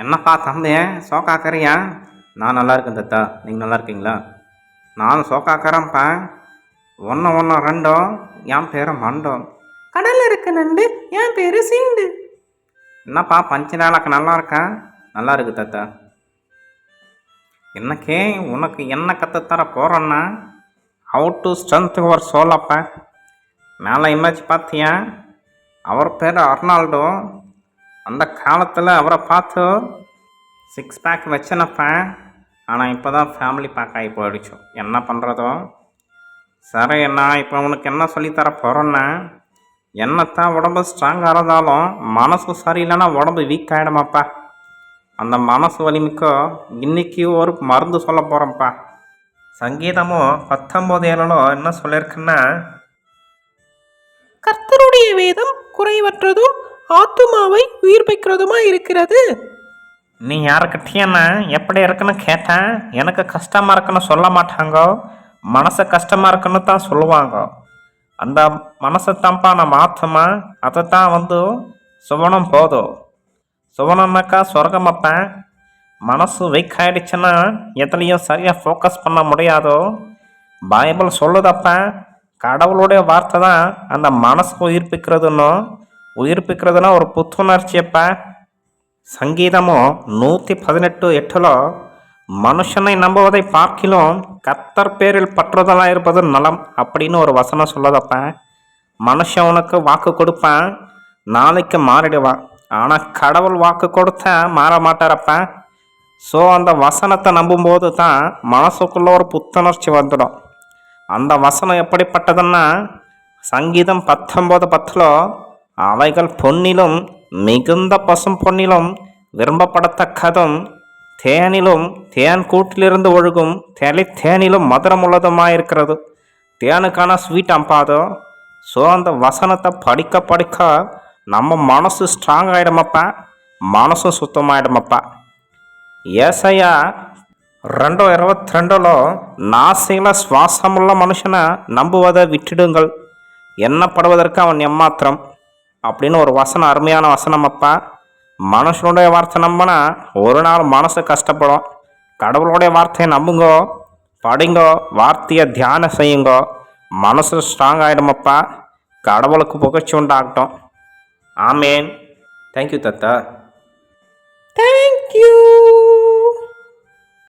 என்னப்பா தம்பி சோக்காக்கறியா? நான் நல்லா இருக்கேன் தத்தா. நீங்கள் நல்லா இருக்கீங்களா? நான் சோக்காக்கறேன்ப்பா. ஒன்று ஒன்று ரெண்டோ என் பேர் மண்டோ. கடலில் இருக்க நண்டு என் பேர் சிண்டு. என்னப்பா பஞ்சநாளக்கு நல்லா இருக்கா? நல்லா இருக்கு தத்தா. இன்னைக்கே உனக்கு என்ன கற்றுத்தர போகிறோன்னா ஹவு டு ஸ்ட்ரென்த் யுவர் சோலப்பா. மேலே இமேஜ் பார்த்தியா? அவர் பேர் அர்னால்டோ. அந்த காலத்தில் அவரை பார்த்து சிக்ஸ் பேக் வச்சனப்பா. ஆனால் இப்போ தான் ஃபேமிலி பேக் ஆகி போயிடுச்சு. என்ன பண்ணுறதோ சரி. நான் இப்போ உனக்கு என்ன சொல்லித்தர போகிறேன்னா, என்னத்தான் உடம்பு ஸ்ட்ராங்காக இருந்தாலும் மனசு சரியில்லைன்னா உடம்பு வீக் ஆகிடுமாப்பா. அந்த மனசு வலிமைக்கோ இன்னைக்கு ஒரு மருந்து சொல்ல போகிறேன்ப்பா. சங்கீதமும் 19:7 என்ன சொல்லியிருக்குன்னா, கர்த்தருடைய வேதம் குறைவற்றதும் ஆத்துமாவை உயிர்ப்பிக்கிறதுமா இருக்கிறது. நீ யாருக்கிட்டேன்னா எப்படி இருக்குன்னு கேட்டேன். எனக்கு கஷ்டமாக இருக்குன்னு சொல்ல மாட்டாங்க, மனசு கஷ்டமாக இருக்குன்னு தான் சொல்லுவாங்க. அந்த மனசை தான்ப்பா நம்ம ஆத்மா. அதை தான் சுவனம் போதும். சுவனம்னாக்கா சொர்க்கமப்பா. மனசு வீக் ஆகிடுச்சுன்னா எதுலேயும் சரியாக ஃபோக்கஸ் பண்ண முடியாதோ. பைபிள் சொல்லுதப்பா, கடவுளுடைய வார்த்தை தான் அந்த மனசு உயிர்ப்பிக்கிறதுன்னா ஒரு புத்துணர்ச்சியப்பா. சங்கீதமும் 118:8 மனுஷனை நம்புவதை பார்க்கிலும் கர்த்தர் பேரில் பற்றுதலாக இருப்பது நலம் அப்படின்னு ஒரு வசனம் சொல்லதப்பா. மனுஷன் உனக்கு வாக்கு கொடுப்பான், நாளைக்கு மாறிடுவான். ஆனால் கடவுள் வாக்கு கொடுத்தா மாற மாட்டாரப்பா. ஸோ அந்த வசனத்தை நம்பும்போது தான் மனசுக்குள்ள ஒரு புத்துணர்ச்சி வந்துடும். அந்த வசனம் எப்படிப்பட்டதுன்னா, சங்கீதம் 19:10 அவைகள் பொன்னிலும் மிகுந்த பசும் பொன்னிலும் விரும்பப்படத்தக்கதும் தேனிலும் தேன் கூட்டிலிருந்து ஒழுகும் தேனிலும் மதுரம் உள்ளதுமாயிருக்கிறது. தேனுக்கான ஸ்வீட் அம்பாதோ. ஸோ அந்த வசனத்தை படிக்க படிக்க நம்ம மனசு ஸ்ட்ராங் ஆகிடுமப்பா, மனசும் சுத்தமாயிடுமப்பா. ஏசையா 2:22 நாசியில் சுவாசமுள்ள மனுஷனை நம்புவதை விட்டுடுங்கள், எண்ணப்படுவதற்கு அவன் எம்மாத்திரம் அப்படின்னு ஒரு வசனம், அருமையான வசனம் அப்பா. மனுஷனுடைய வார்த்தை நம்பினா ஒரு நாள் மனசு கஷ்டப்படும். கடவுளுடைய வார்த்தையை நம்புங்கோ, படிங்கோ, வார்த்தையை தியானம் செய்யுங்கோ, மனசு ஸ்ட்ராங் ஆகிடுமப்பா. கடவுளுக்கு புகழ்ச்சி உண்டாகட்டும். ஆமேன். தேங்க்யூ தத்தா. தேங்க்யூ.